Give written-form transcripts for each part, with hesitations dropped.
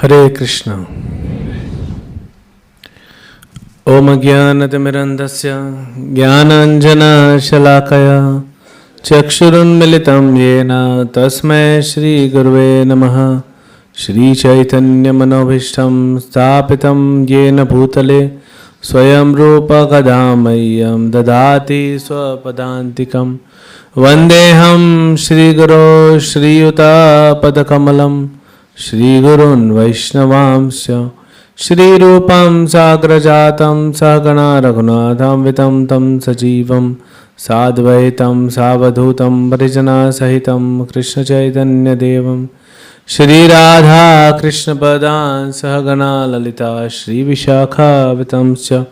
Hare Krishna. Om Jnanatimirandasya Jnananjana Shalakaya Chakshurunmilitam Yena Tasmai Shri Gurve Namaha. Shri Chaitanya Manobhishtam Sthapitam Yena Bhutale Swayam Rupa Kadamayam Dadati Swapadantikam Vandeham Shri Guru Shri Yuta Padakamalam Shri Gurun Vaishnavamsya Shri Rupam Sagrajatam Sagana Raghunatham Vitam Tam Sajivam Sadvaitam Savadhutam Parijana Sahitam Krishna Chaitanya Devam Shri Radha Krishna Padan Sahagana Lalita Shri Vishakha Vitamsya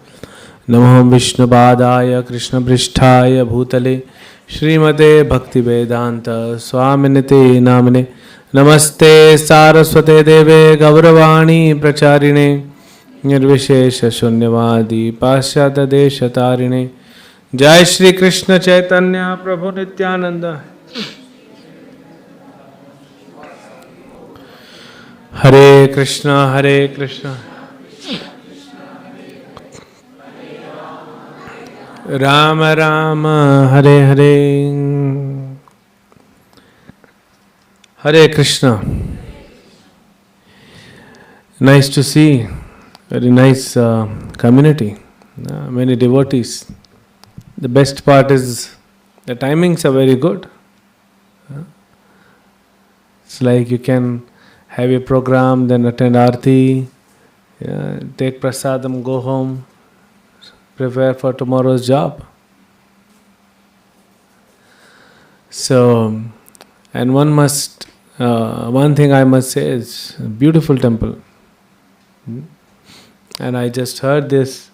Namo Vishnu Padaya Krishna Pristhaya Bhutale Srimate Bhakti Vedanta Swaminite Namine Namaste Saraswate Deve Gauravani Pracharine Nirvishesha Shunyavadi Paschata Desha Tarine Jai Shri Krishna Chaitanya Prabhu Nityananda Hare Krishna Hare Krishna Rama Rama Hare Hare Hare Krishna. Nice to see, very nice community, many devotees. The best part is the timings are very good. It's like you can have a program, then attend Aarti, take prasadam, go home, prepare for tomorrow's job. So, and one thing I must say is beautiful temple. And I just heard this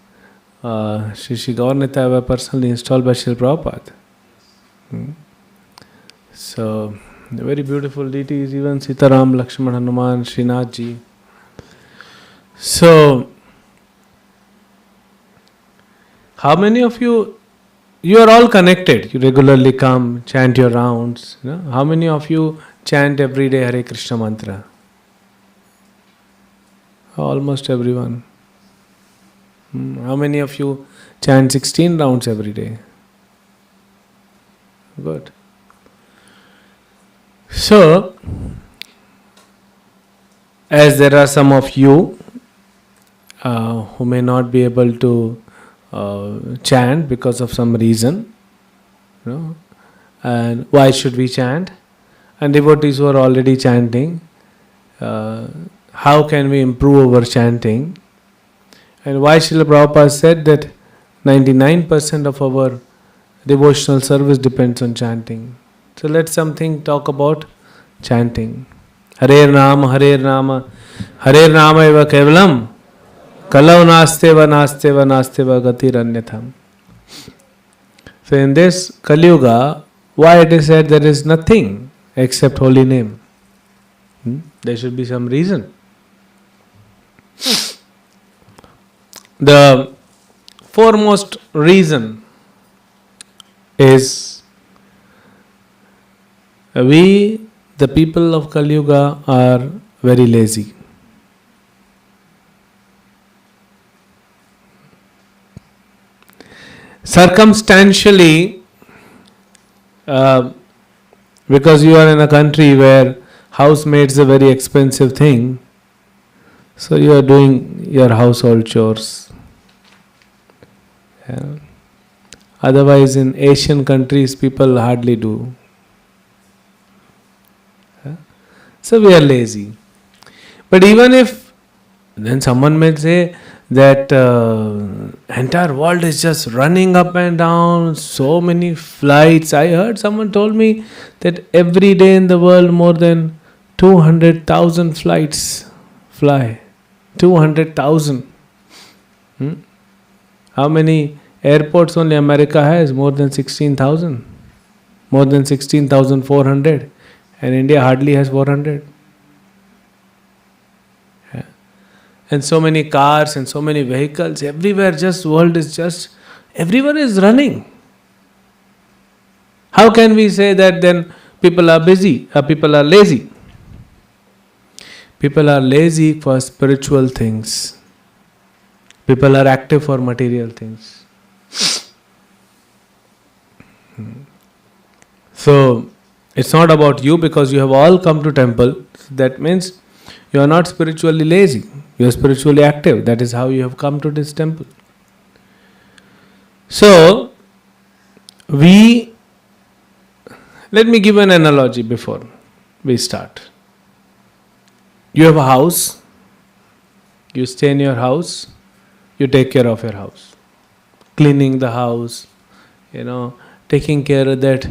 Shri Gaurnita were personally installed by Srila Prabhupada. So, very beautiful deities, even Sitaram, Lakshman, Hanuman, Srinathji. So, how many of you are all connected? You regularly come, chant your rounds. How many of you chant every day Hare Krishna mantra? Almost everyone. How many of you chant 16 rounds every day? Good. So, as there are some of you who may not be able to chant because of some reason, and why should we chant? And devotees who are already chanting, how can we improve our chanting? And why Srila Prabhupada said that 99% of our devotional service depends on chanting. So let's talk about chanting. Hare Rama, Hare Rama, Hare Rama eva kevalam, kalau nasteva nasteva nasteva gatiranyatham. So in this Kali Yuga, why it is said there is nothing except holy name? There should be some reason. The foremost reason is we, the people of Kali Yuga, are very lazy. Circumstantially, because you are in a country where housemaid's a very expensive thing, so you are doing your household chores. Otherwise, in Asian countries, people hardly do. So we are lazy. But even if, then someone may say that entire world is just running up and down, so many flights. I heard someone told me that every day in the world more than 200,000 flights fly. 200,000. How many airports only America has? More than 16,000. More than 16,400. And India hardly has 400. And so many cars and so many vehicles. Everywhere everyone is running. How can we say that then people are busy, people are lazy? People are lazy for spiritual things. People are active for material things. So, it's not about you because you have all come to temple. That means you are not spiritually lazy. You are spiritually active. That is how you have come to this temple. So, let me give an analogy before we start. You have a house. You stay in your house. You take care of your house. Cleaning the house, taking care of that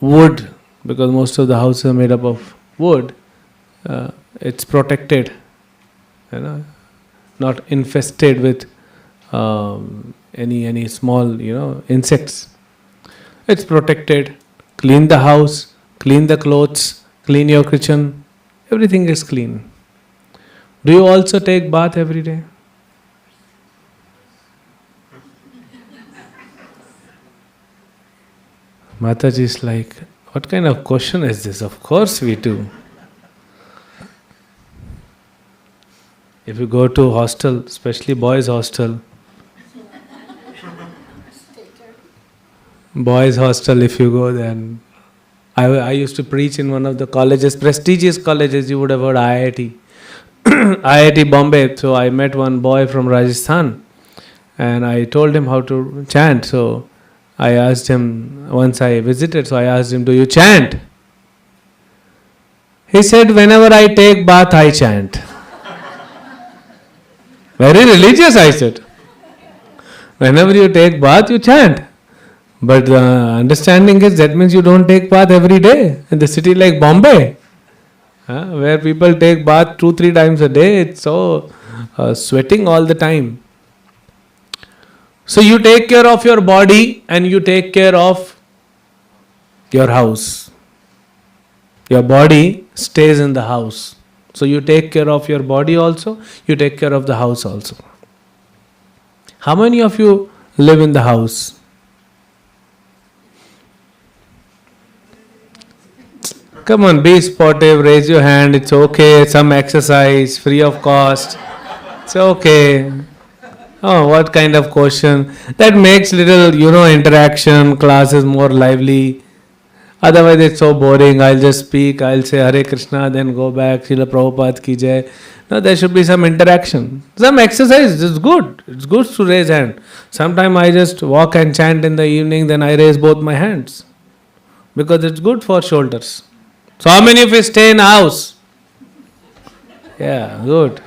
wood, because most of the houses are made up of wood. It's protected, not infested with any small insects. It's protected. Clean the house, clean the clothes, clean your kitchen. Everything is clean. Do you also take bath every day? Mataji is like, what kind of question is this? Of course we do. If you go to hostel, especially boys' hostel, if you go, then I used to preach in one of the colleges, prestigious colleges. You would have heard IIT, IIT Bombay. So I met one boy from Rajasthan, and I told him how to chant. So I asked him, once I visited, so I asked him, do you chant? He said, whenever I take bath, I chant. Very religious, I said. Whenever you take bath, you chant. But the understanding is that means you don't take bath every day. In the city like Bombay, where people take bath 2-3 times a day, it's so sweating all the time. So you take care of your body and you take care of your house. Your body stays in the house. So you take care of your body also, you take care of the house also. How many of you live in the house? Come on, be sportive, raise your hand, it's okay, some exercise, free of cost. It's okay. Oh, what kind of question? That makes little, interaction, classes more lively. Otherwise it's so boring, I'll just speak, I'll say Hare Krishna, then go back, Srila Prabhupada ki jai. No, there should be some interaction. Some exercise, it's good. It's good to raise hand. Sometimes I just walk and chant in the evening, then I raise both my hands. Because it's good for shoulders. So how many of you stay in a house? Yeah, good.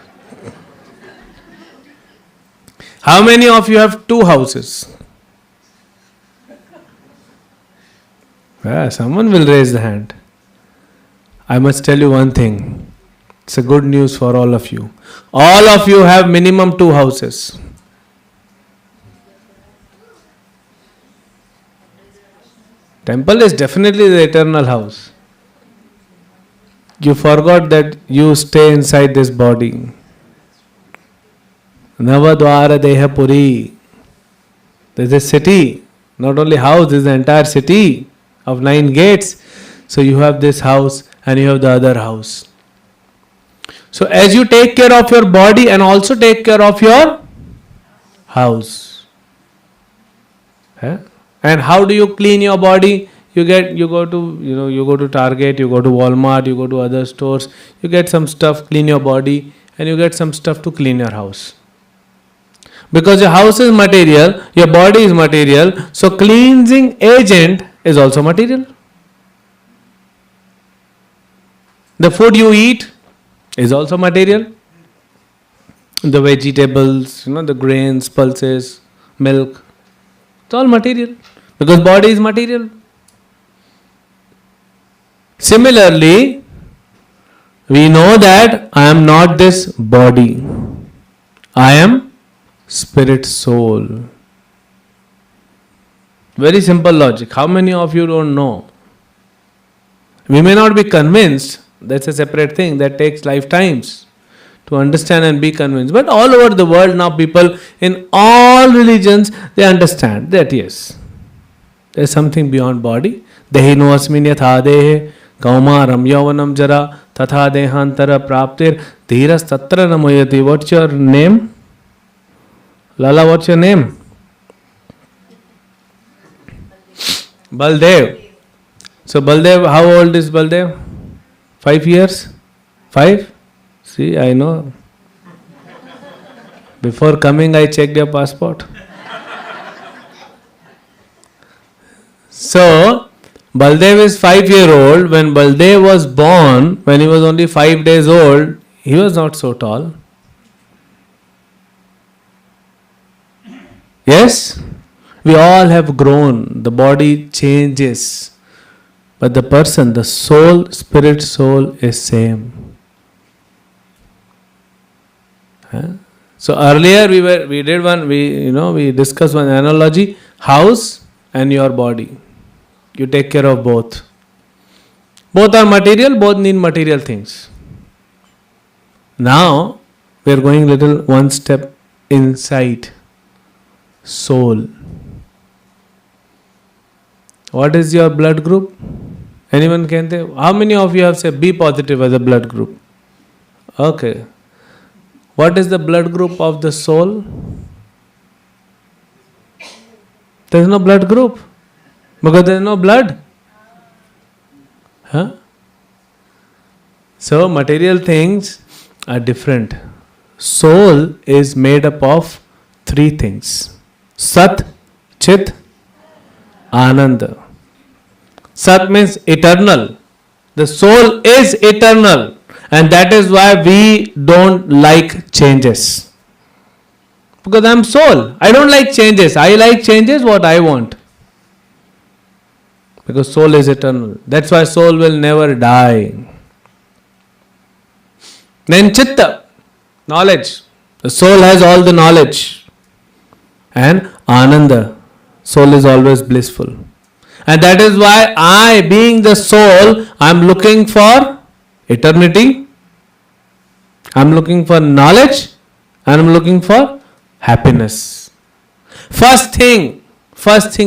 How many of you have 2 houses? Someone will raise the hand. I must tell you one thing. It's a good news for all of you. All of you have minimum 2 houses. Temple is definitely the eternal house. You forgot that you stay inside this body. Navadwara Deha Puri. There is a city, not only house, there is the entire city of 9 gates. So you have this house and you have the other house. So as you take care of your body and also take care of your house. And how do you clean your body? You go to Target, you go to Walmart, you go to other stores, you get some stuff, clean your body, and you get some stuff to clean your house. Because your house is material, your body is material, so cleansing agent is also material. The food you eat is also material. The vegetables, the grains, pulses, milk, it's all material. Because body is material. Similarly, we know that I am not this body. I am spirit soul. Very simple logic. How many of you don't know? We may not be convinced. That's a separate thing. That takes lifetimes to understand and be convinced. But all over the world now, people in all religions, they understand that yes, there is something beyond body. Dehi no asmin yatha dehe Kaumaram Yavanam Jara Tatha Dehantara Praptir Dhiras Tatra Namoyati. What's your name? Lala, what's your name? Baldev. So Baldev, how old is Baldev? 5 years? 5? See, I know. Before coming, I checked your passport. So, Baldev is 5-year-old. When Baldev was born, when he was only 5 days old, he was not so tall. Yes? We all have grown. The body changes. But the person, the soul, spirit soul is same. Huh? So earlier we discussed one analogy, house and your body. You take care of both. Both are material, both need material things. Now we are going little one step inside. Soul. What is your blood group? Anyone can say? How many of you have said B positive as a blood group? Okay. What is the blood group of the soul? There is no blood group. Because there is no blood. Huh? So material things are different. Soul is made up of 3 things. Sat, Chit, Ananda. Sat means eternal. The soul is eternal. And that is why we don't like changes. Because I am soul. I don't like changes. I like changes what I want. Because soul is eternal. That's why soul will never die. Then Chitta, knowledge. The soul has all the knowledge. And Ananda, soul is always blissful. And that is why I, being the soul, I am looking for eternity. I am looking for knowledge. And I am looking for happiness. First thing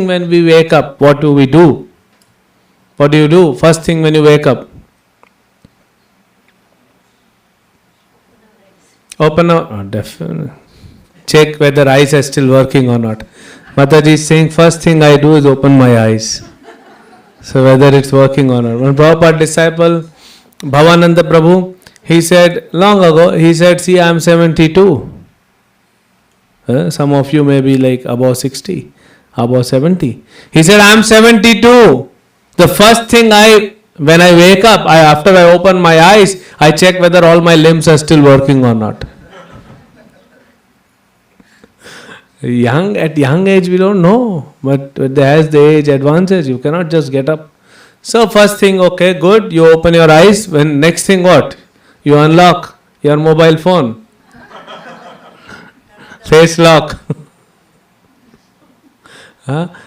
when we wake up, what do we do? What do you do first thing when you wake up? Open up. Definitely. Check whether eyes are still working or not. Mataji is saying first thing I do is open my eyes. So whether it's working or not. One Prabhupada disciple, Bhavananda Prabhu, he said long ago, he said, see, I am 72. Some of you may be like above 60, above 70. He said, I am 72. The first thing when I wake up, after I open my eyes, I check whether all my limbs are still working or not. At young age we don't know, but as the age advances, you cannot just get up. So first thing, okay, good, you open your eyes. When next thing what? You unlock your mobile phone. Face lock.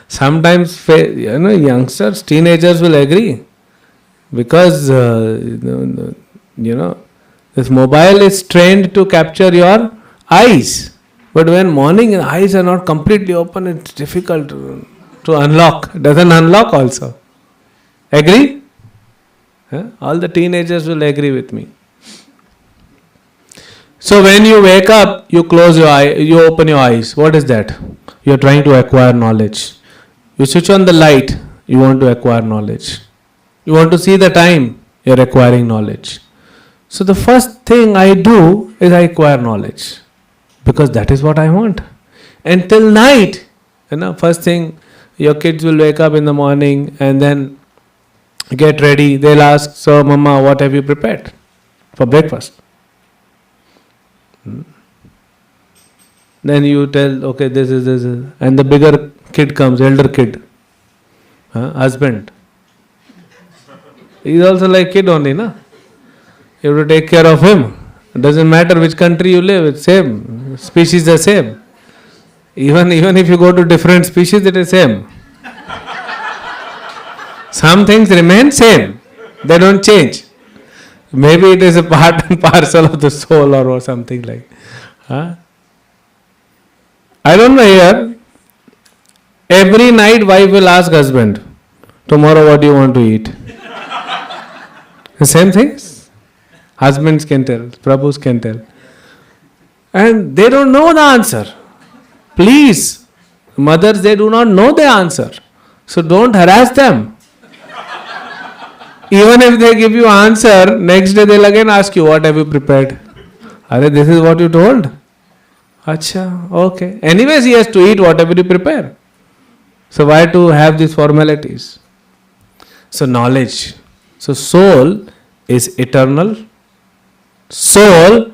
Sometimes youngsters, teenagers will agree because this mobile is trained to capture your eyes. But when morning the eyes are not completely open, it's difficult to unlock. It doesn't unlock also. Agree? All the teenagers will agree with me. So when you wake up, you close your eye, you open your eyes. What is that? You are trying to acquire knowledge. You switch on the light, you want to acquire knowledge. You want to see the time, you are acquiring knowledge. So the first thing I do is I acquire knowledge. Because that is what I want. Until night, first thing, your kids will wake up in the morning and then get ready. They'll ask, so Mama, what have you prepared for breakfast? Then you tell, okay, this is. And the bigger kid comes, elder kid, husband. He's also like kid only, na? You have to take care of him. It doesn't matter which country you live, it's same. Species are same. Even if you go to different species, it is same. Some things remain same. They don't change. Maybe it is a part and parcel of the soul or something like. I don't know here. Every night wife will ask husband, tomorrow what do you want to eat? The same thing. Husbands can tell, prabhus can tell. And they don't know the answer. Please, mothers, they do not know the answer. So don't harass them. Even if they give you answer, next day they'll again ask you, what have you prepared? Are this is what you told? Acha, okay. Anyways, he has to eat whatever you prepare. So why to have these formalities? So knowledge. So soul is eternal. Soul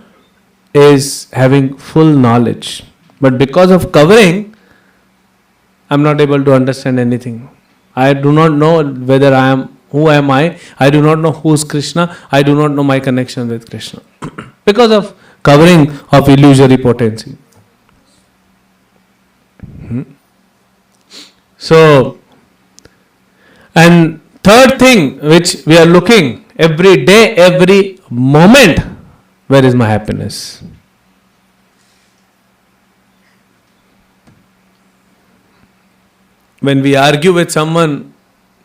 is having full knowledge. But because of covering, I am not able to understand anything. I do not know whether I am, who am I? I do not know who is Krishna. I do not know my connection with Krishna. Because of covering of illusory potency. So, and third thing which we are looking every day, every moment, where is my happiness? When we argue with someone,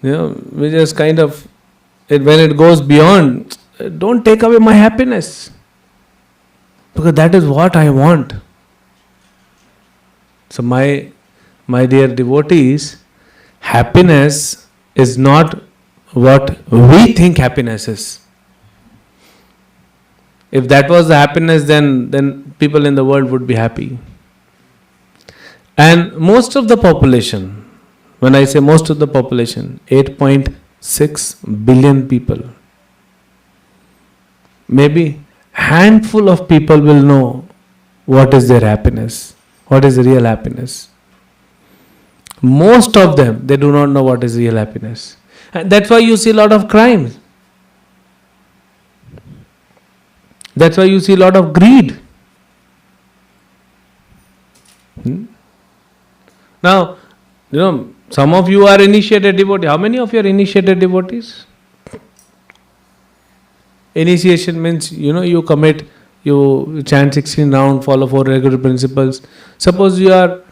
we just kind of, when it goes beyond, don't take away my happiness. Because that is what I want. So my dear devotees, happiness is not what we think happiness is. If that was the happiness, then people in the world would be happy. And most of the population, when I say most of the population, 8.6 billion people, maybe handful of people will know what is their happiness, what is real happiness. Most of them, they do not know what is real happiness. And that's why you see a lot of crimes. That's why you see a lot of greed. Now, some of you are initiated devotees. How many of you are initiated devotees? Initiation means, you commit, you chant 16 rounds, follow 4 regular principles. Suppose you are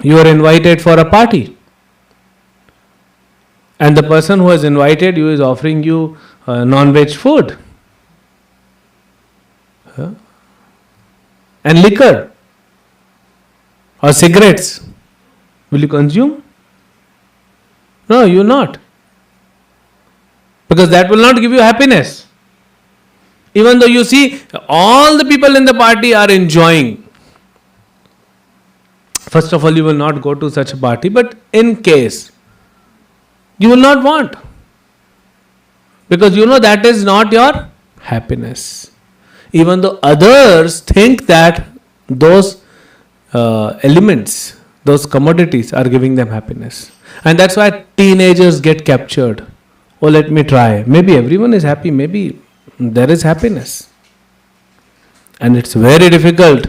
invited for a party. And the person who has invited you is offering you non-veg food. And liquor. Or cigarettes. Will you consume? No, you will not. Because that will not give you happiness. Even though you see all the people in the party are enjoying. First of all, you will not go to such a party, but in case, you will not want. Because that is not your happiness. Even though others think that those elements, those commodities are giving them happiness. And that's why teenagers get captured. Oh, let me try. Maybe everyone is happy. Maybe there is happiness. And it's very difficult,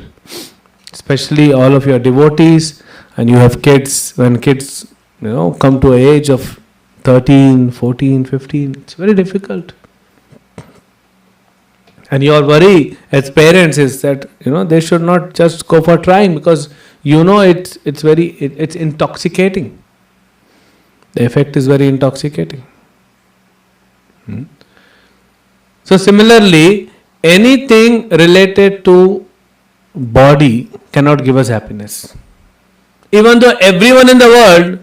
especially all of your devotees, and you have kids. When kids, come to an age of 13, 14, 15, it's very difficult. And your worry as parents is that, they should not just go for trying, because it's intoxicating. The effect is very intoxicating. So similarly, anything related to body cannot give us happiness. Even though everyone in the world,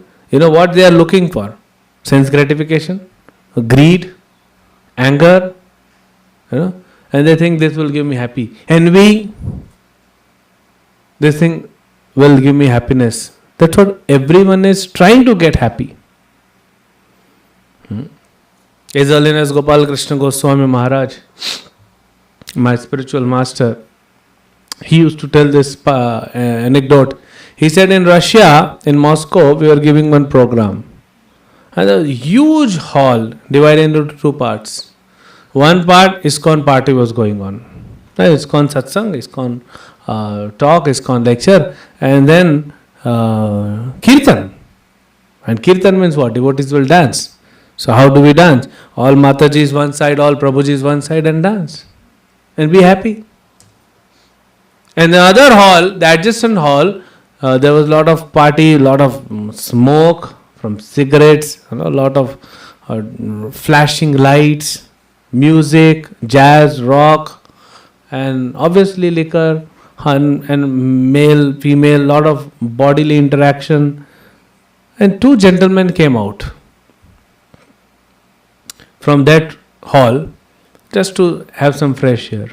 what they are looking for? Sense gratification, greed, anger, and they think this will give me happy. Envy, this thing will give me happiness. That's what everyone is trying to get happy. His Holiness Gopal Krishna Goswami Maharaj, my spiritual master, he used to tell this anecdote. He said in Russia, in Moscow, we were giving one program. And a huge hall divided into 2 parts. One part, ISKCON party was going on. ISKCON satsang, ISKCON talk, ISKCON lecture, and then kirtan. And kirtan means what? Devotees will dance. So how do we dance? All Mataji's one side, all Prabhuji's one side, and dance. And be happy. And the other hall, the adjacent hall, there was a lot of party, a lot of smoke from cigarettes, a lot of flashing lights, music, jazz, rock, and obviously liquor, and male, female, lot of bodily interaction. And two gentlemen came out from that hall just to have some fresh air.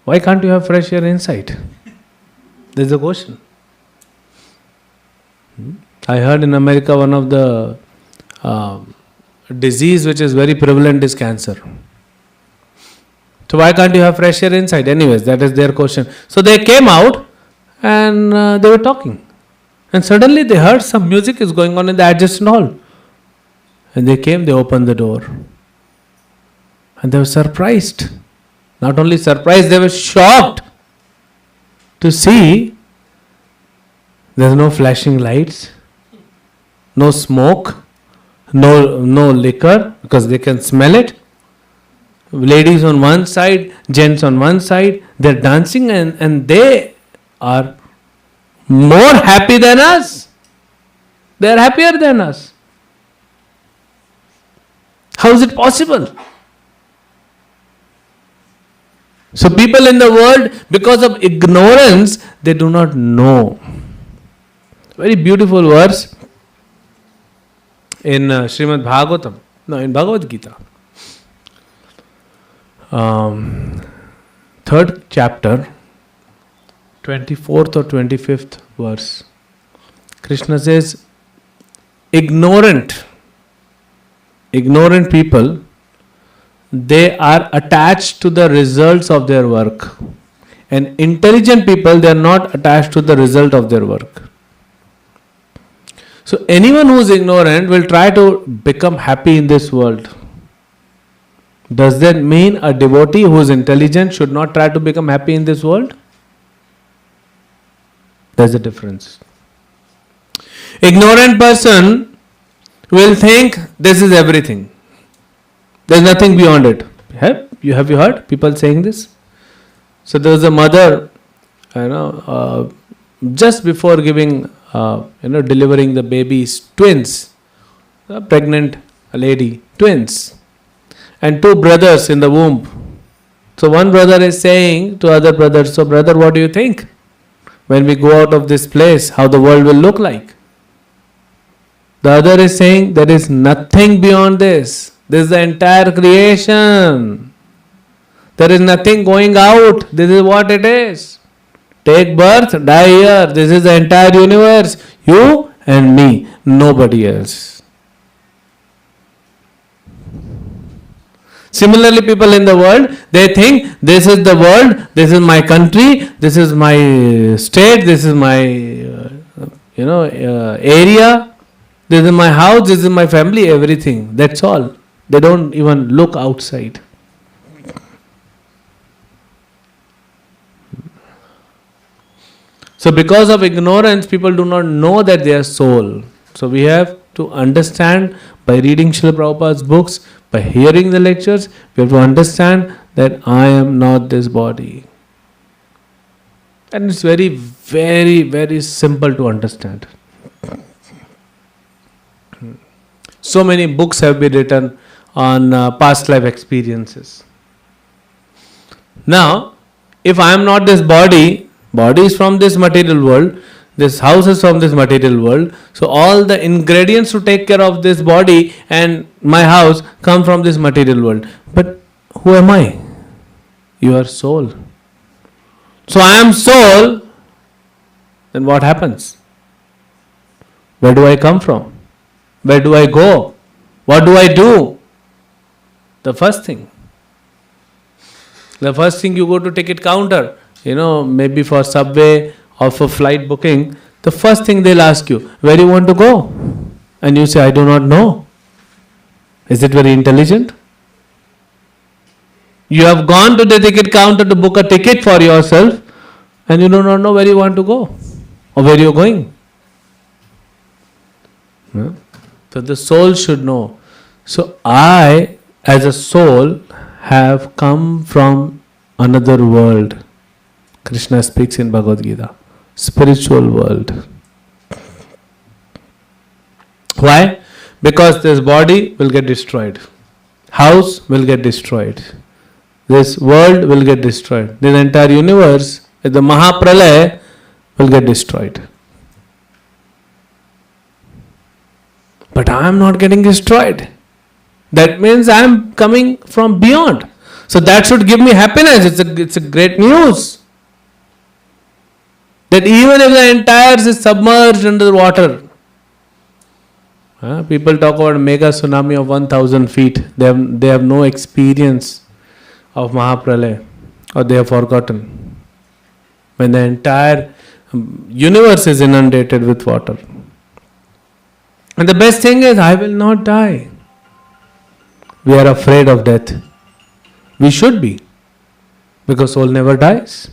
Why can't you have fresh air inside? This is the question. I heard in America one of the disease which is very prevalent is cancer. So why can't you have fresh air inside? Anyways, that is their question. So they came out and they were talking. And suddenly they heard some music is going on in the adjacent hall. And they came, they opened the door. And they were surprised. Not only surprised, they were shocked to see there's no flashing lights, no smoke, no liquor, because they can smell it. Ladies on one side, gents on one side, they're dancing and they are more happy than us. They are happier than us. How is it possible? So people in the world, because of ignorance, they do not know. Very beautiful verse in Srimad Bhagavatam, in Bhagavad Gita. Third chapter, 24th or 25th verse. Krishna says, ignorant people, they are attached to the results of their work. And intelligent people, they are not attached to the result of their work. So anyone who is ignorant will try to become happy in this world. Does that mean a devotee who is intelligent should not try to become happy in this world? There's a difference. Ignorant person will think this is everything. There's nothing beyond it. Have you heard people saying this? So there was a mother, just before giving, delivering the babies, twins, a pregnant lady, twins, and two brothers in the womb. So one brother is saying to other brother, so brother, what do you think? When we go out of this place, how the world will look like? The other is saying, there is nothing beyond this. This is the entire creation. There is nothing going out. This is what it is. Take birth, die here. This is the entire universe. You and me. Nobody else. Similarly, people in the world, they think this is the world, this is my country, this is my state, this is my area, this is my house, this is my family, everything. That's all. They don't even look outside. So because of ignorance, people do not know that they are soul. So we have to understand by reading Srila Prabhupada's books, by hearing the lectures, we have to understand that I am not this body. And it's very, very, very simple to understand. So many books have been written on past life experiences. Now, if I am not this body, body is from this material world, this house is from this material world, so all the ingredients to take care of this body and my house come from this material world. But who am I? You are soul. So I am soul, then what happens? Where do I come from? Where do I go? What do I do? The first thing you go to ticket counter, maybe for subway or for flight booking, the first thing they'll ask you, where do you want to go? And you say, I do not know. Is it very intelligent? You have gone to the ticket counter to book a ticket for yourself and you do not know where you want to go or where you are going. So the soul should know. So I, as a soul, have come from another world. Krishna speaks in Bhagavad Gita. Spiritual world. Why? Because this body will get destroyed. house will get destroyed. This world will get destroyed. This entire universe, the Mahapralaya, will get destroyed. But I am not getting destroyed. That means I am coming from beyond. So that should give me happiness. It's a great news. That even if the entire is submerged under the water, people talk about a mega tsunami of 1,000 feet. They have no experience of Mahapralaya, or they have forgotten. When the entire universe is inundated with water. And the best thing is, I will not die. We are afraid of death. We should be, because soul never dies.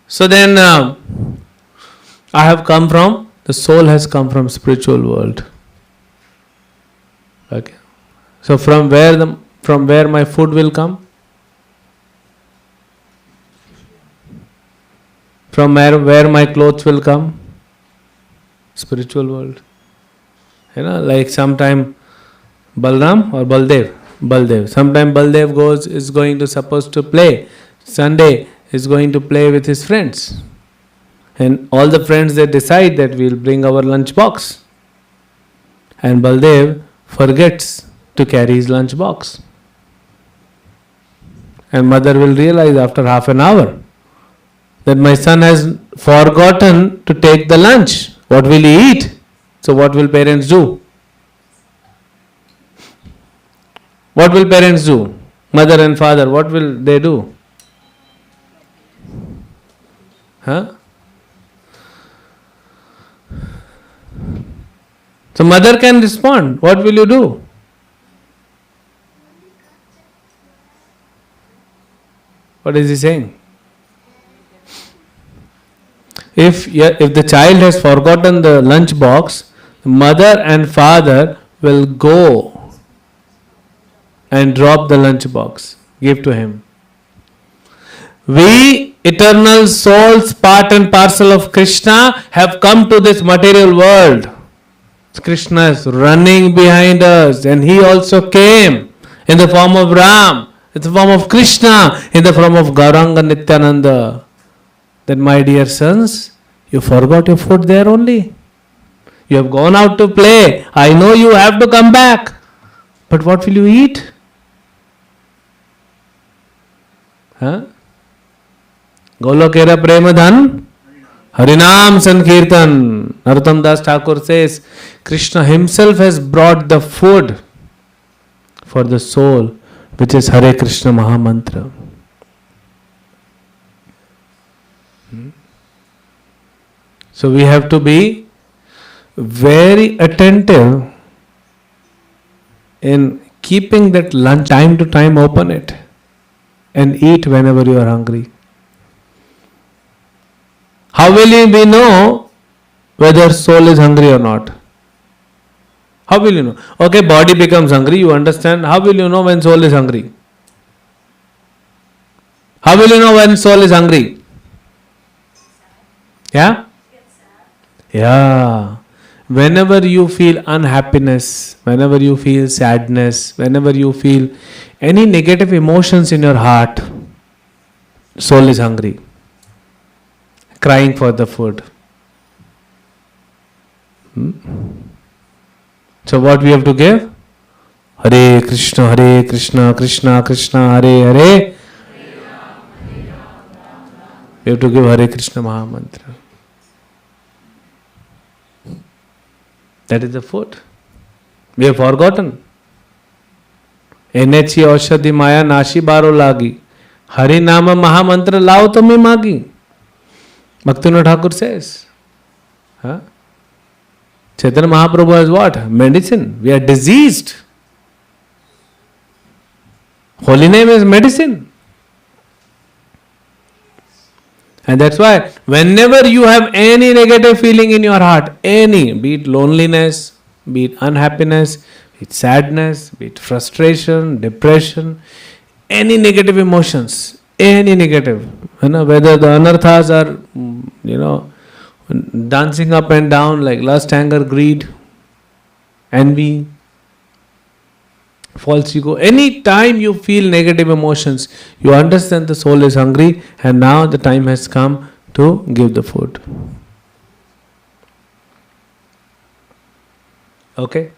So then, I have come from, the soul has come from spiritual world. Okay. So from where my food will come? From where my clothes will come? Spiritual world. Like sometime Balram or Baldev. Sometime Baldev is supposed to play. Sunday is going to play with his friends. And all the friends, they decide that we'll bring our lunch box. And Baldev forgets to carry his lunch box. And mother will realize after half an hour that my son has forgotten to take the lunch. What will he eat? So what will parents do? What will parents do? Mother and father, what will they do? So mother can respond. What will you do? What is he saying? If the child has forgotten the lunch box, mother and father will go and drop the lunch box, give to him. We, eternal souls, part and parcel of Krishna, have come to this material world. Krishna is running behind us, and he also came in the form of Ram, in the form of Krishna, in the form of Gauranga Nityananda. Then, my dear sons, you forgot your food there only. You have gone out to play. I know you have to come back. But what will you eat? Golokera Premadhan, Harinam Sankirtan. Narottam Das Thakur says, Krishna himself has brought the food for the soul, which is Hare Krishna Mahamantra. So we have to be very attentive in keeping that lunch time to time, open it and eat whenever you are hungry. How will we know whether soul is hungry or not? How will you know? Okay, body becomes hungry, you understand. How will you know when soul is hungry? How will you know when soul is hungry? Yeah? Yeah. Whenever you feel unhappiness, whenever you feel sadness, whenever you feel any negative emotions in your heart, soul is hungry, crying for the food. So what we have to give? Hare Krishna, Krishna Krishna, Hare Hare. We have to give Hare Krishna Mahamantra. That is the food. We have forgotten. Enechi Aushadhi Maya Nashi Baro Lagi. Hari Nama Mahamantra Lao Tumi Magi. Bhaktivinoda Thakur says. Chaitanya Mahaprabhu has what? Medicine. We are diseased. Holy name is medicine. And that's why whenever you have any negative feeling in your heart, any, be it loneliness, be it unhappiness, be it sadness, be it frustration, depression, any negative emotions, any negative, whether the anarthas are, dancing up and down like lust, anger, greed, envy, false ego. Any time you feel negative emotions, you understand the soul is hungry and now the time has come to give the food. Okay?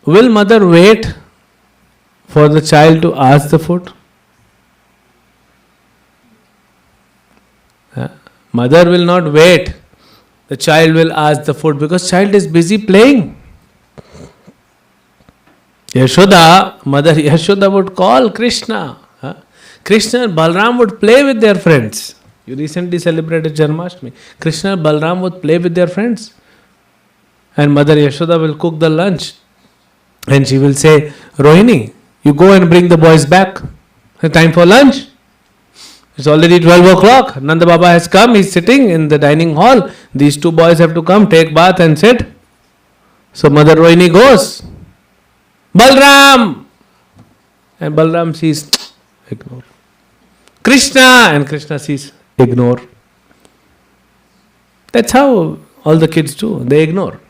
Will mother wait for the child to ask the food? Mother will not wait. The child will ask the food because child is busy playing. Mother Yashoda would call Krishna. Krishna and Balram would play with their friends. You recently celebrated Janmashtami. Krishna and Balram would play with their friends. And Mother Yashoda will cook the lunch. And she will say, Rohini, you go and bring the boys back. It's time for lunch. It's already 12 o'clock. Nanda Baba has come. He's sitting in the dining hall. These two boys have to come, take bath and sit. So Mother Rohini goes. Balram! And Balram sees, ignore. Krishna! And Krishna sees, ignore. That's how all the kids do. They ignore.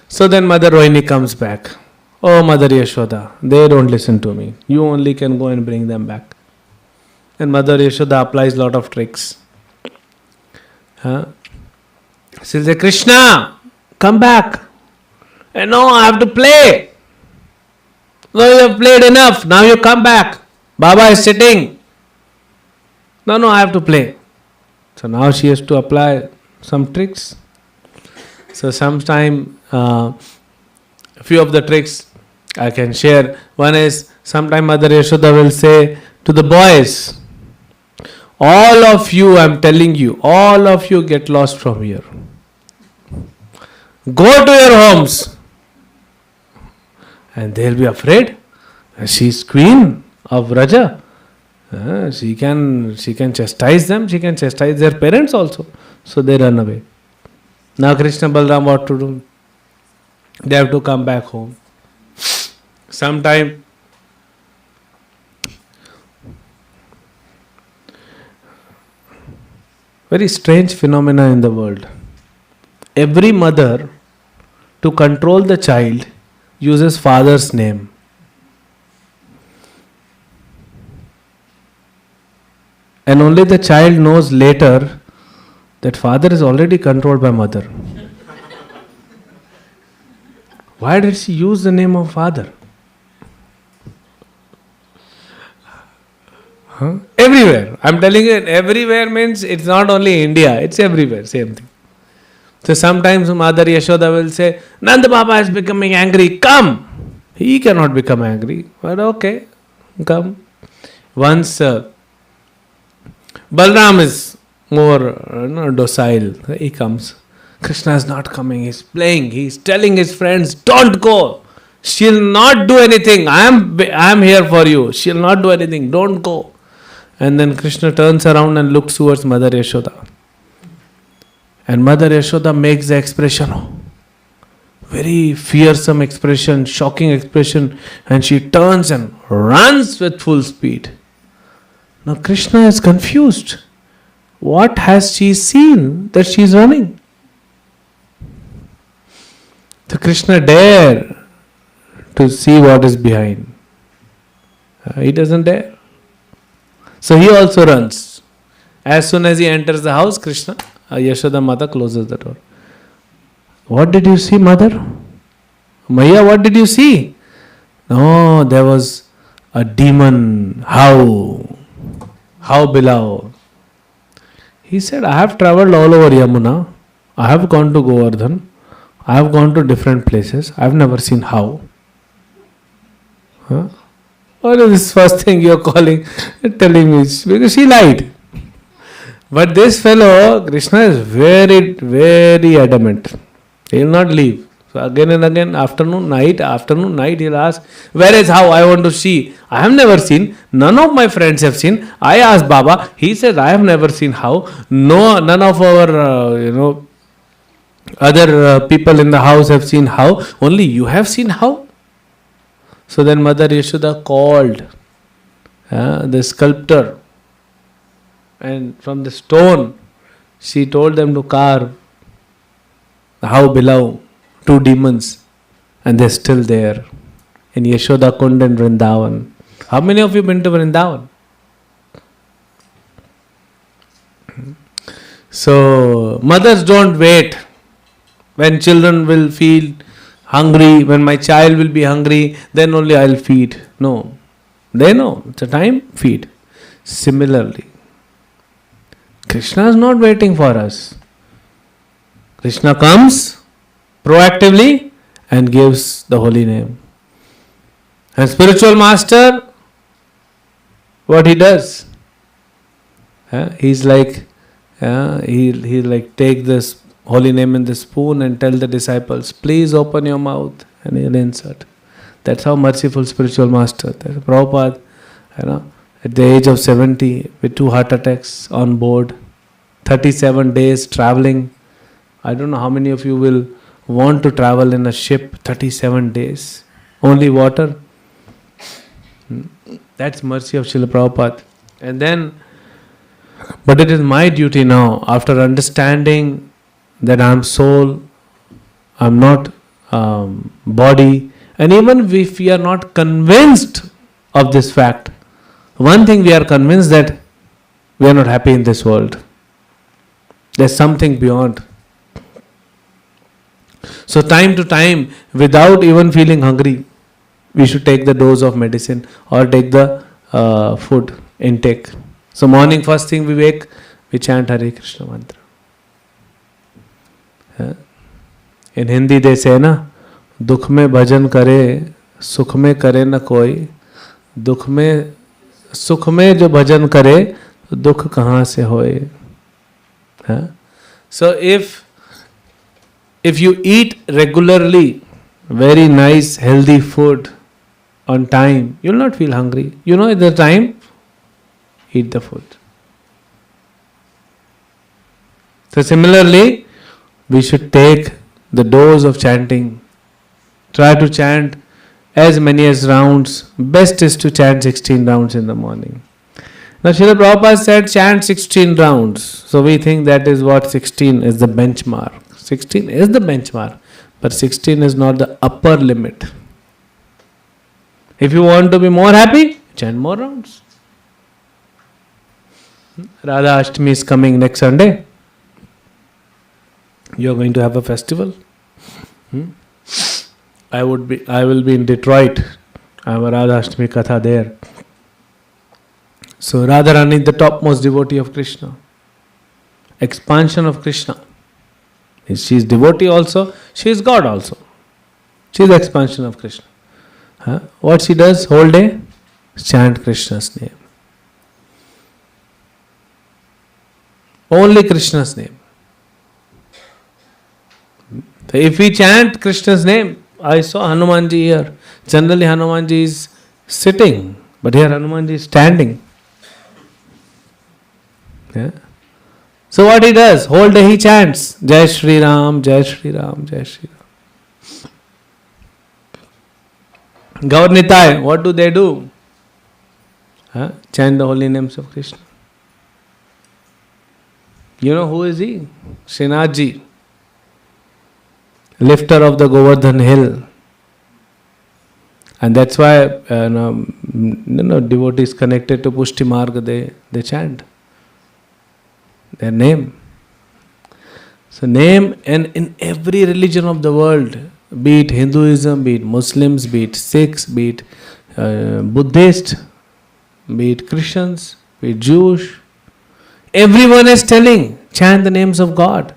So then Mother Rohini comes back. Oh, Mother Yashoda, they don't listen to me. You only can go and bring them back. And Mother Yashoda applies lot of tricks. She'll say, Krishna, come back. And no, I have to play. No, you have played enough. Now you come back. Baba is sitting. No, I have to play. So now she has to apply some tricks. So sometime, a few of the tricks I can share. One is, sometime Mother Yashoda will say to the boys, all of you, I am telling you, all of you get lost from here. Go to your homes. And they'll be afraid. She's queen of Raja. She can chastise them. She can chastise their parents also. So they run away. Now Krishna Balram, what to do? They have to come back home. Sometime very strange phenomena in the world. Every mother, to control the child, uses father's name. And only the child knows later that father is already controlled by mother. Why did she use the name of father? Everywhere. I'm telling you, everywhere means it's not only India, it's everywhere, same thing. So sometimes Mother Yashoda will say, Nanda Baba is becoming angry, come! He cannot become angry, but okay, come. Once Balram is more docile, he comes. Krishna is not coming, he's playing, he's telling his friends, don't go! She'll not do anything, I am here for you, she'll not do anything, don't go. And then Krishna turns around and looks towards Mother Yashoda. And Mother Yashoda makes the expression, very fearsome expression, shocking expression, and she turns and runs with full speed. Now Krishna is confused. What has she seen that she is running? So Krishna dare to see what is behind. He doesn't dare. So he also runs. As soon as he enters the house, Krishna, Yashoda Mata closes the door. What did you see, mother? Maya, what did you see? No, there was a demon. How below? He said, I have traveled all over Yamuna. I have gone to Govardhan. I have gone to different places. I have never seen how. What is this first thing you are telling me? Because she lied. But this fellow, Krishna, is very, very adamant. He will not leave. So again and again, afternoon, night, he will ask, where is how? I want to see. I have never seen. None of my friends have seen. I asked Baba. He says, I have never seen how. No, none of our, other people in the house have seen how. Only you have seen how. So then Mother Yashoda called the sculptor, and from the stone she told them to carve how below, two demons, and they're still there in Yashoda Kund and Vrindavan. How many of you been to Vrindavan? So, mothers don't wait when children will feel hungry, when my child will be hungry, then only I'll feed. No. They know, it's a time, feed. Similarly, Krishna is not waiting for us. Krishna comes proactively and gives the holy name. And spiritual master, what he does? He's like, he like take this holy name in the spoon and tell the disciples, please open your mouth, and he'll insert. That's how merciful spiritual master. Prabhupada, at the age of 70, with 2 heart attacks on board, 37 days traveling. I don't know how many of you will want to travel in a ship 37 days. Only water. That's mercy of Srila Prabhupada. And then, but it is my duty now, after understanding that I am soul, I am not body, and even if we are not convinced of this fact, one thing we are convinced that we are not happy in this world. There's something beyond. So time to time, without even feeling hungry, we should take the dose of medicine or take the food intake. So morning, first thing we wake, we chant Hare Krishna mantra. In Hindi they say na, दुख में भजन करे, सुख में करे न कोई, दुख में सुख में जो भजन करे, तो दुख कहाँ से होए? So if you eat regularly very nice healthy food on time, you will not feel hungry. You know at the time, eat the food. So similarly, we should take the dose of chanting. Try to chant as many as rounds. Best is to chant 16 rounds in the morning. Now Srila Prabhupada said chant 16 rounds. So we think that is what 16 is the benchmark. 16 is the benchmark, but 16 is not the upper limit. If you want to be more happy, chant more rounds. Radha Ashtami is coming next Sunday. You are going to have a festival. I will be in Detroit. I have a Radha Ashtami Katha there. So Radharani, the topmost devotee of Krishna. Expansion of Krishna. She is devotee also. She is God also. She is the expansion of Krishna. What she does whole day? Chant Krishna's name. Only Krishna's name. So if we chant Krishna's name, I saw Hanumanji here. Generally Hanumanji is sitting, but here Hanumanji is standing. So what he does? Whole day he chants Jai Shri Ram, Jai Shri Ram, Jai Shri Ram. Gaur Nitai, what do they do? Chant the holy names of Krishna. You know who is he? Srinathji, lifter of the Govardhan hill. And that's why devotees connected to Pushti Marga, they chant their name. So name, and in every religion of the world, be it Hinduism, be it Muslims, be it Sikhs, be it Buddhist, be it Christians, be it Jewish, everyone is telling, chant the names of God.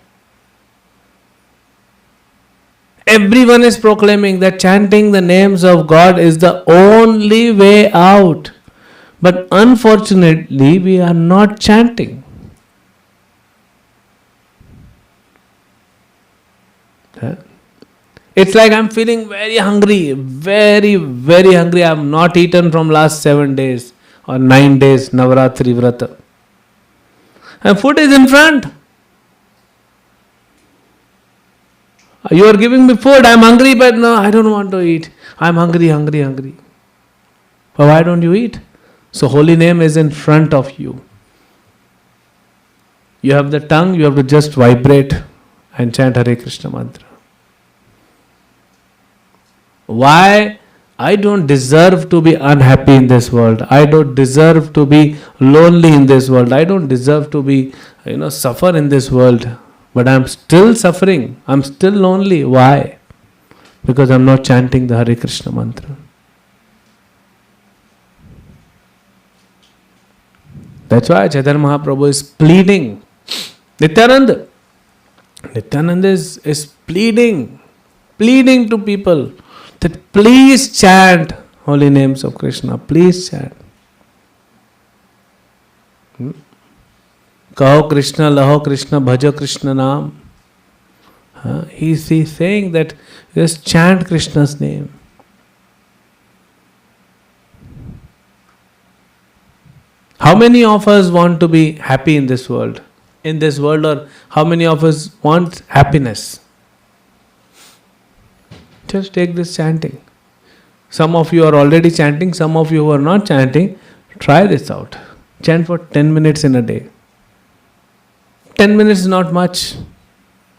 Everyone is proclaiming that chanting the names of God is the only way out. But unfortunately, we are not chanting. It's like I'm feeling very hungry, very, very hungry. I have not eaten from last 7 days or 9 days, Navaratri Vrata. And food is in front. You are giving me food, I am hungry, but no, I don't want to eat. I am hungry. But why don't you eat? So holy name is in front of you. You have the tongue, you have to just vibrate and chant Hare Krishna mantra. Why? I don't deserve to be unhappy in this world. I don't deserve to be lonely in this world. I don't deserve to be, suffer in this world. But I'm still suffering. I'm still lonely. Why? Because I'm not chanting the Hare Krishna mantra. That's why Chaitanya Mahaprabhu is pleading. Nityananda is pleading to people that please chant holy names of Krishna. Please chant. Kaho Krishna, laho Krishna, bhajo Krishna naam. He's saying that just chant Krishna's name. How many of us want to be happy in this world? Or how many of us want happiness? Just take this chanting. Some of you are already chanting, some of you who are not chanting, try this out. Chant for 10 minutes in a day. 10 minutes is not much.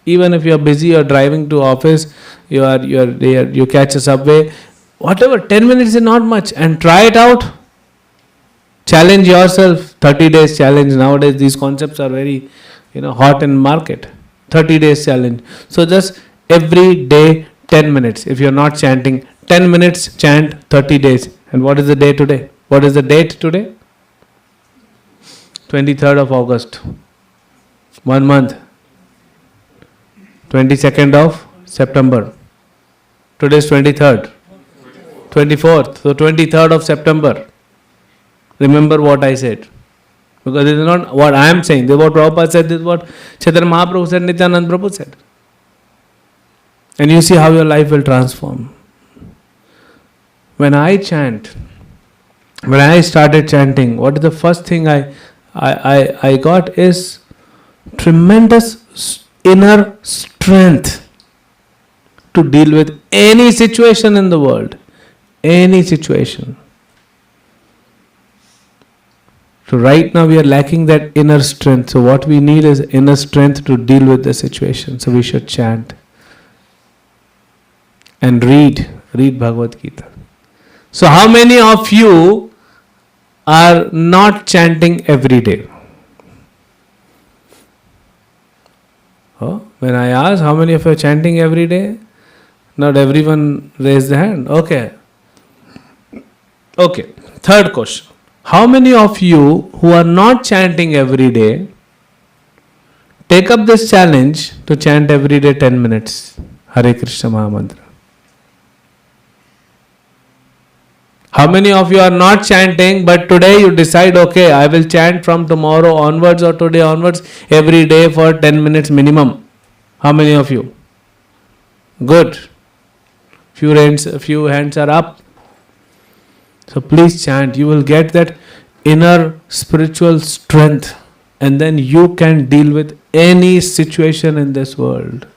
Even if you are busy, you are driving to office, you catch a subway, whatever, 10 minutes is not much, and try it out. Challenge yourself. 30 days challenge. Nowadays these concepts are very hot in market. 30 days challenge. So just every day 10 minutes. If you are not chanting, 10 minutes chant 30 days. And what is the day today? What is the date today? 23rd of August. 1 month. 22nd of September. Today is 23rd. 24th. So 23rd of September. Remember what I said. Because this is not what I am saying. This is what Prabhupada said. This is what Chaitanya Mahaprabhu said. Nityananda Prabhu said. And you see how your life will transform. When I started chanting, what is the first thing I got is tremendous inner strength to deal with any situation in the world. Any situation. So right now we are lacking that inner strength. So what we need is inner strength to deal with the situation. So we should chant. And read Bhagavad Gita. So how many of you are not chanting every day? When I ask how many of you are chanting every day, not everyone raised the hand. Okay. Third question. How many of you who are not chanting every day take up this challenge to chant every day 10 minutes Hare Krishna Mahamantra? How many of you are not chanting but today you decide, okay, I will chant from tomorrow onwards or today onwards every day for 10 minutes minimum? How many of you? Good. Few hands are up. So please chant. You will get that inner spiritual strength and then you can deal with any situation in this world.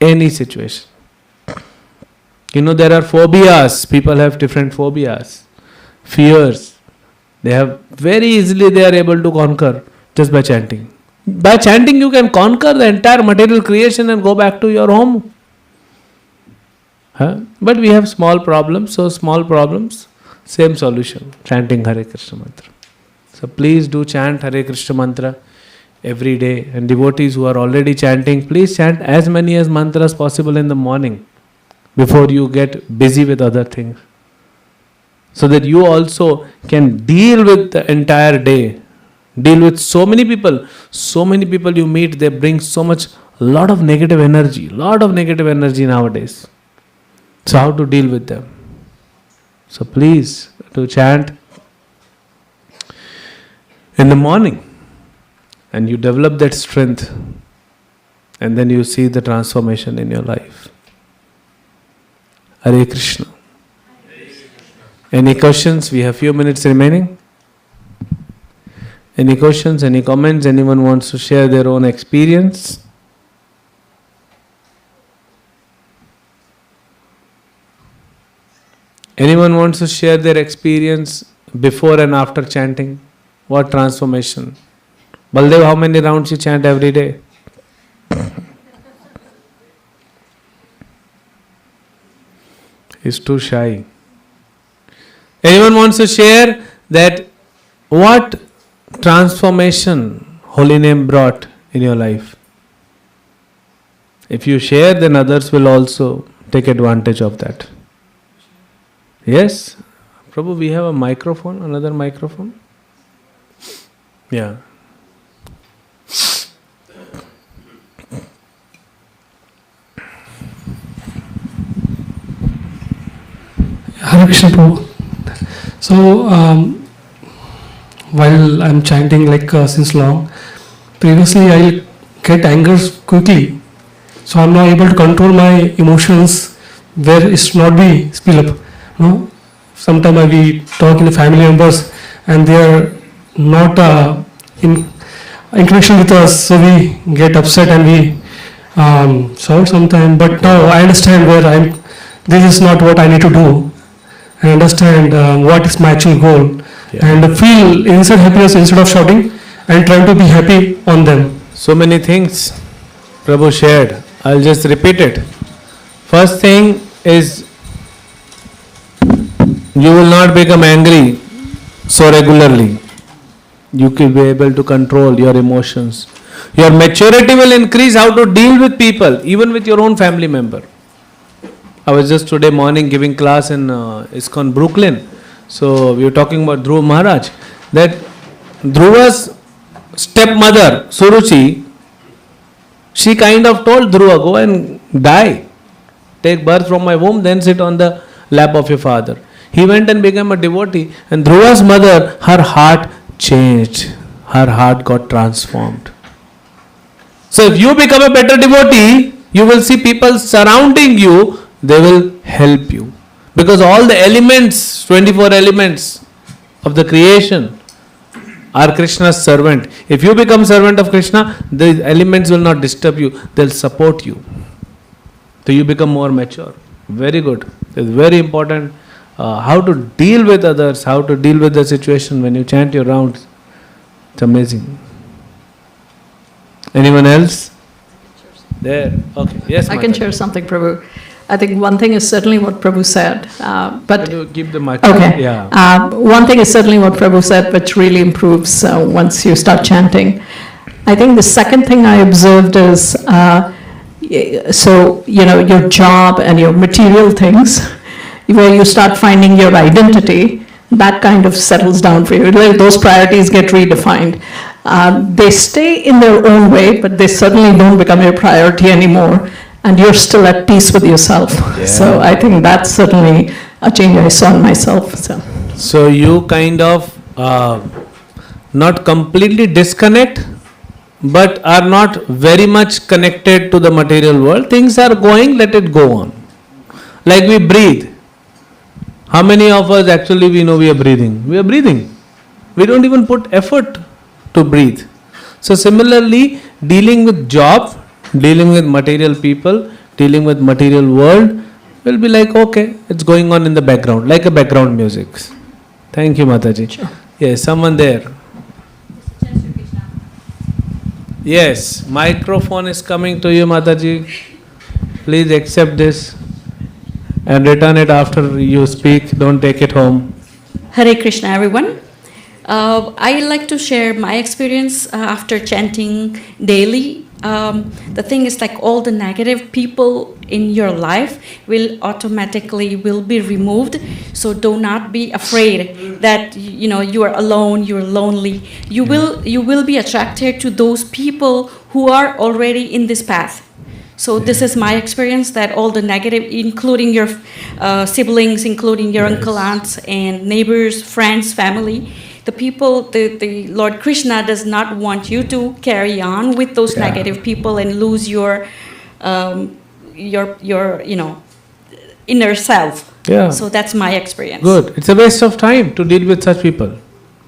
Any situation. There are phobias. People have different phobias. Fears. They are able to conquer just by chanting. By chanting you can conquer the entire material creation and go back to your home. But we have small problems. So small problems, same solution. Chanting Hare Krishna mantra. So please do chant Hare Krishna mantra every day. And devotees who are already chanting, please chant as many as mantras possible in the morning before you get busy with other things. So that you also can deal with the entire day. Deal with so many people. So many people you meet, they bring lot of negative energy. Lot of negative energy nowadays. So how to deal with them? So please to chant in the morning. And you develop that strength. And then you see the transformation in your life. Hare Krishna. Any questions? We have few minutes remaining. Any questions? Any comments? Anyone wants to share their own experience? Anyone wants to share their experience before and after chanting? What transformation? Baldev, how many rounds you chant every day? He's too shy. Anyone wants to share that what transformation Holy Name brought in your life? If you share, then others will also take advantage of that. Yes? Prabhu, we have a microphone, another microphone? Yeah. Hare Krishna Prabhu. So, while I'm chanting since long, previously I get anger quickly. So I'm not able to control my emotions where it should not be spill up. No? Sometimes we talk in the family members and they are not in connection with us, so we get upset and we shout sometimes. But now I understand where this is not what I need to do. I understand what is my actual goal, and feel inside happiness instead of shouting and trying to be happy on them. So many things Prabhu shared. I'll just repeat it. First thing is, you will not become angry so regularly. You will be able to control your emotions. Your maturity will increase how to deal with people, even with your own family member. I was just today morning giving class in ISKCON Brooklyn. So we were talking about Dhruva Maharaj. That Dhruva's stepmother, Suruchi, she kind of told Dhruva, go and die. Take birth from my womb, then sit on the lap of your father. He went and became a devotee. And Dhruva's mother, her heart changed. Her heart got transformed. So if you become a better devotee, you will see people surrounding you, they will help you. Because all the elements, 24 elements of the creation are Krishna's servant. If you become servant of Krishna, the elements will not disturb you, they'll support you. So you become more mature. Very good. It's very important how to deal with others, how to deal with the situation when you chant your rounds. It's amazing. Anyone else? There. Okay. Yes, I can share something, Prabhu. I think one thing is certainly what Prabhu said, but can you keep the microphone? okay. Yeah. One thing is certainly what Prabhu said, which really improves once you start chanting. I think the second thing I observed is, your job and your material things, where you start finding your identity, that kind of settles down for you. Those priorities get redefined. They stay in their own way, but they certainly don't become your priority anymore. And you're still at peace with yourself. Yeah. So I think that's certainly a change I saw in myself. So you kind of not completely disconnect, but are not very much connected to the material world. Things are going, let it go on. Like we breathe. How many of us actually we know we are breathing? We are breathing. We don't even put effort to breathe. So similarly, dealing with job, dealing with material people, dealing with material world will be like, okay, it's going on in the background, like a background music. Thank you, Mataji. Sure. Yes, someone there. Yes, microphone is coming to you, Mataji. Please accept this and return it after you speak. Don't take it home. Hare Krishna, everyone. I like to share my experience after chanting daily. The thing is, like, all the negative people in your life will automatically be removed. So do not be afraid that you are alone, you are lonely. You will be attracted to those people who are already in this path. So this is my experience, that all the negative, including your siblings, including your uncle, aunts, and neighbors, friends, family, the people, the Lord Krishna does not want you to carry on with those negative people and lose your inner self. Yeah. So that's my experience. Good. It's a waste of time to deal with such people.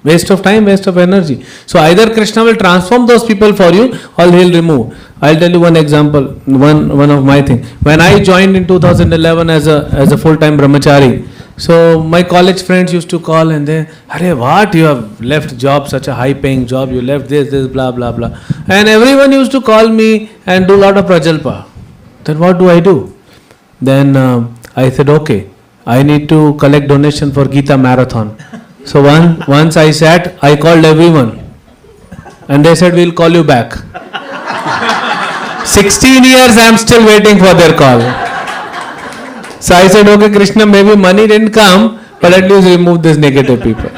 Waste of time, waste of energy. So either Krishna will transform those people for you, or he'll remove. I'll tell you one example, one of my thing. When I joined in 2011 as a full-time brahmachari, so my college friends used to call and they, "Arey, what? You have left job, such a high-paying job. You left this, blah, blah, blah." And everyone used to call me and do a lot of prajalpa. Then what do I do? Then I said, okay, I need to collect donation for Gita Marathon. So once I sat, I called everyone. And they said, we'll call you back. 16 years I am still waiting for their call. So I said, okay Krishna, maybe money didn't come, but at least remove these negative people.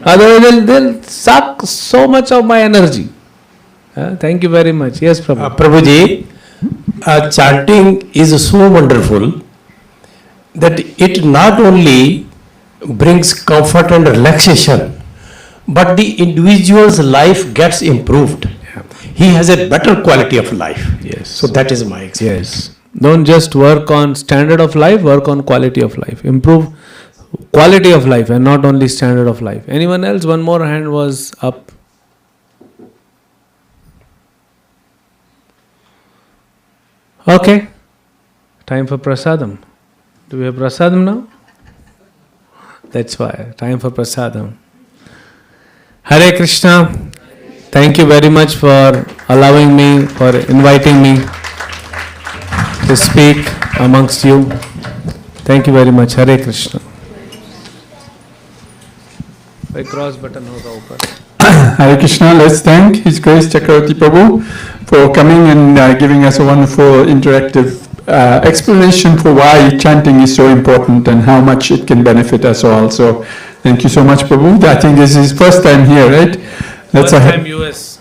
Otherwise they'll suck so much of my energy. Thank you very much. Yes, Prabhu. Prabhuji, chanting is so wonderful that it not only brings comfort and relaxation, but the individual's life gets improved. He has a better quality of life. Yes. So that is my experience. Yes. Don't just work on standard of life, work on quality of life. Improve quality of life and not only standard of life. Anyone else? One more hand was up. Okay. Time for prasadam. Do we have prasadam now? That's why. Time for prasadam. Hare Krishna. Thank you very much for allowing me, for inviting me to speak amongst you. Thank you very much. Hare Krishna. Cross button hoga upar. Hare Krishna, let's thank His Grace Chakravati Prabhu for coming and giving us a wonderful interactive explanation for why chanting is so important and how much it can benefit us all. So thank you so much, Prabhu. I think this is his first time here, right? First time US.